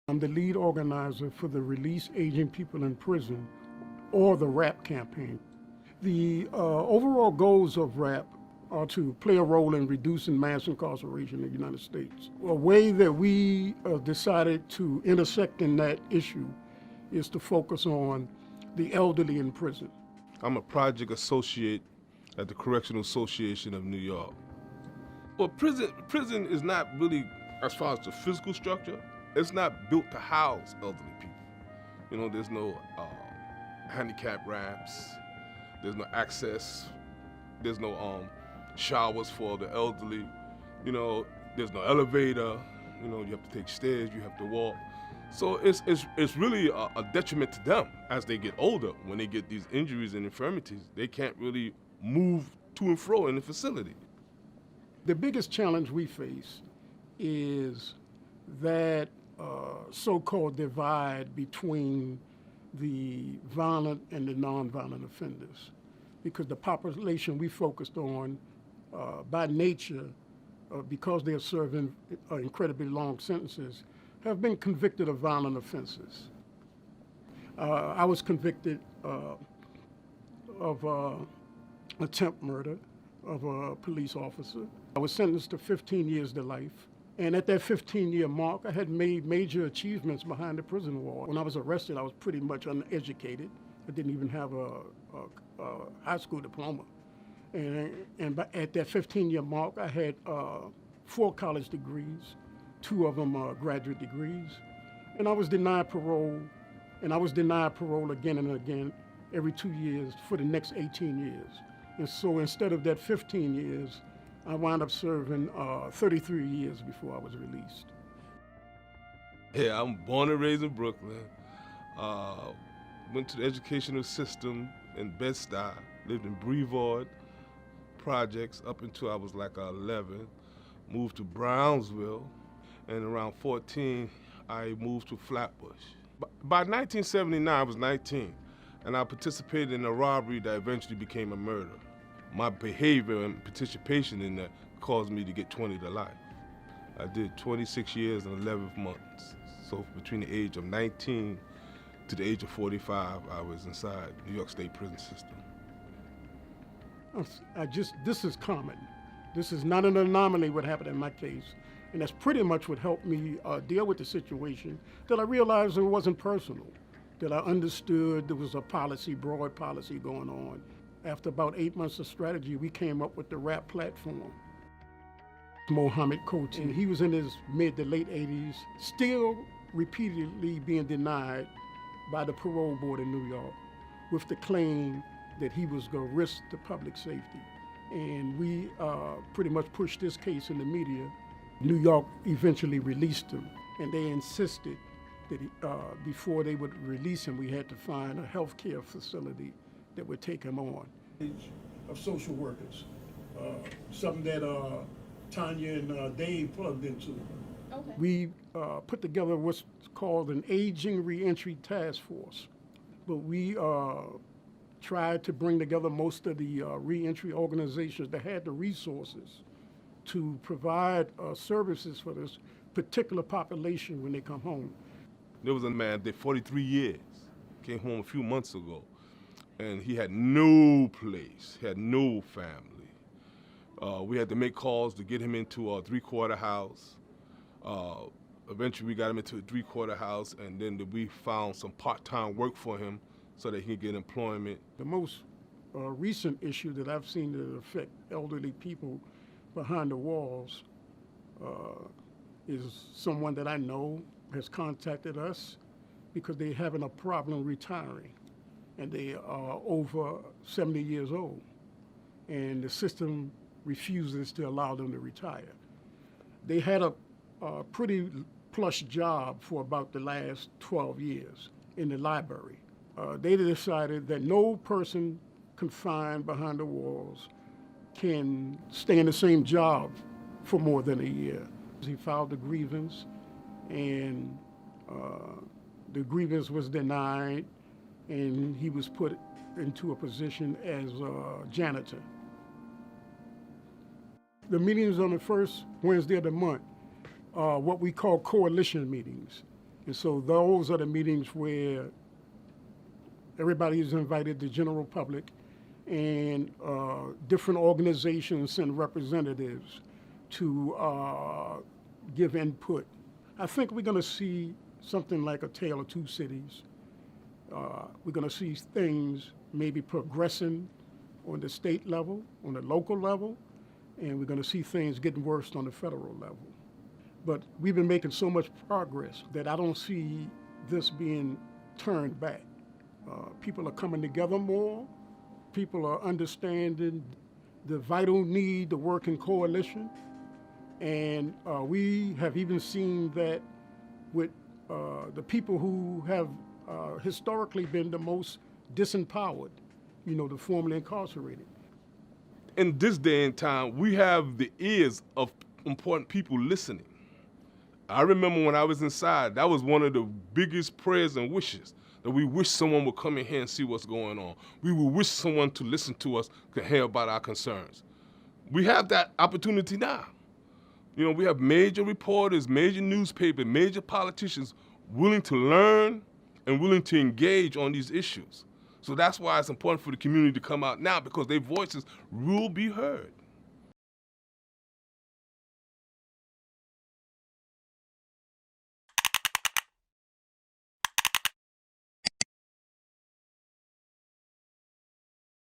I'm the lead organizer for the Release Aging People in Prison, or the RAPP campaign. The overall goals of RAPP are to play a role in reducing mass incarceration in the United States. A way that we decided to intersect in that issue is to focus on the elderly in prison. I'm a project associate at the Correctional Association of New York. Well, prison is not really, as far as the physical structure, it's not built to house elderly people. You know, there's no handicap ramps, there's no access, there's no showers for the elderly, you know, there's no elevator, you know, you have to take stairs, you have to walk. So it's really a detriment to them as they get older. When they get these injuries and infirmities, they can't really move to and fro in the facility. The biggest challenge we face is that so-called divide between the violent and the nonviolent offenders. Because the population we focused on, by nature, because they're serving incredibly long sentences, have been convicted of violent offenses. I was convicted of attempt murder of a police officer. I was sentenced to 15 years to life. And at that 15-year mark, I had made major achievements behind the prison wall. When I was arrested, I was pretty much uneducated. I didn't even have a high school diploma. And at that 15-year mark, I had 4 college degrees, 2 of them graduate degrees. And I was denied parole, and I was denied parole again and again every 2 years for the next 18 years. And so instead of that 15 years, I wound up serving 33 years before I was released. Yeah, I'm born and raised in Brooklyn. Went to the educational system in Bed-Stuy, lived in Brevard projects up until I was like 11. Moved to Brownsville, and around 14, I moved to Flatbush. By 1979, I was 19, and I participated in a robbery that eventually became a murder. My behavior and participation in that caused me to get 20 to life. I did 26 years and 11 months. So between the age of 19 to the age of 45, I was inside New York State prison system. This is common. This is not an anomaly what happened in my case. And that's pretty much what helped me deal with the situation, that I realized it wasn't personal, that I understood there was a policy, broad policy going on. After about 8 months of strategy, we came up with the RAPP platform. Mohammed Coates, and he was in his mid to late 80s, still repeatedly being denied by the parole board in New York with the claim that he was going to risk the public safety. And we pretty much pushed this case in the media. New York eventually released him, and they insisted that before they would release him, we had to find a healthcare facility that would take him on. Of social workers, something that Tanya and Dave plugged into. Okay. We put together what's called an aging reentry task force, but we tried to bring together most of the reentry organizations that had the resources to provide services for this particular population when they come home. There was a man did 43 years, came home a few months ago, and he had no place, he had no family. We had to make calls to get him into a 3-quarter house. Eventually we got him into a 3-quarter house, and then we found some part-time work for him so that he could get employment. The most recent issue that I've seen that affect elderly people behind the walls is someone that I know has contacted us because they're having a problem retiring, and they are over 70 years old, and the system refuses to allow them to retire. They had a pretty plush job for about the last 12 years in the library. They decided that no person confined behind the walls can stay in the same job for more than a year. He filed a grievance, and the grievance was denied, and he was put into a position as a janitor. The meetings on the first Wednesday of the month are what we call coalition meetings. And so those are the meetings where everybody is invited, the general public, and different organizations send representatives to give input. I think we're going to see something like a tale of two cities. We're going to see things maybe progressing on the state level, on the local level, and we're going to see things getting worse on the federal level. But we've been making so much progress that I don't see this being turned back. People are coming together more. People are understanding the vital need to work in coalition. And we have even seen that with the people who have historically been the most disempowered, the formerly incarcerated. In this day and time, we have the ears of important people listening. I remember when I was inside, that was one of the biggest prayers and wishes, that we wish someone would come in here and see what's going on. We would wish someone to listen to us, to hear about our concerns. We have that opportunity now. We have major reporters, major newspapers, major politicians willing to learn and willing to engage on these issues. So that's why it's important for the community to come out now, because their voices will be heard.